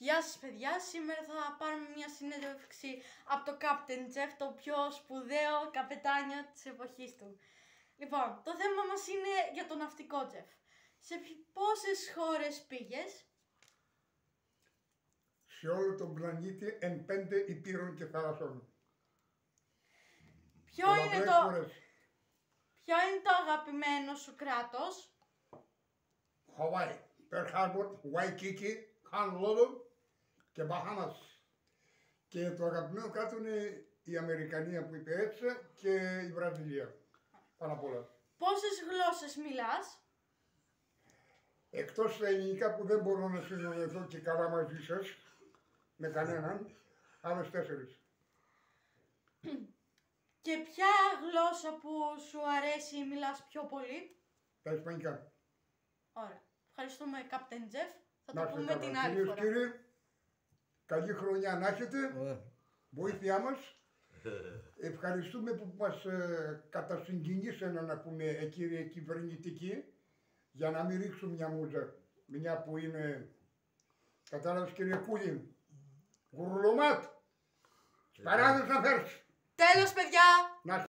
Γεια σας παιδιά, σήμερα θα πάρουμε μια συνέντευξη από το Captain Jeff, το πιο σπουδαίο καπετάνιο της εποχής του. Λοιπόν, το θέμα μας είναι για το ναυτικό Jeff. Σε πόσες χώρες πήγες? Σε όλο τον πλανήτη εν 5 υπήρων και θαλασσών. Ποιο είναι το αγαπημένο σου κράτος? Χαβάη, Περλ Χάρμπορ, Waikiki, Honolulu και Μπαχάμας. Και το αγαπημένο κράτος είναι η Αμερικανία που είπε έτσι και η Βραζιλία. Πάνω απ' όλα. Πόσες γλώσσες μιλάς? Εκτός τα ελληνικά που δεν μπορώ να συνεννοηθώ και καλά μαζί σας, με κανέναν, άλλες 4. Και ποια γλώσσα που σου αρέσει μιλάς πιο πολύ? Τα ισπανικά. Ωραία. Ευχαριστούμε Captain Jeff. Θα Να το είστε πούμε καλά. την άλλη Κυρίες φορά. και κύριοι, καλή χρονιά να έχετε. Βοήθειά μας. Ευχαριστούμε που μας κατασυγκινήσανε να πούμε κύριε κυβερνητικοί, για να μην ρίξουν μια μούζα, μια που είναι, κατάλαβες κύριε Κούλιν, γουρλωμάτ, σπαράδες να φέρεις. Τέλος παιδιά! Να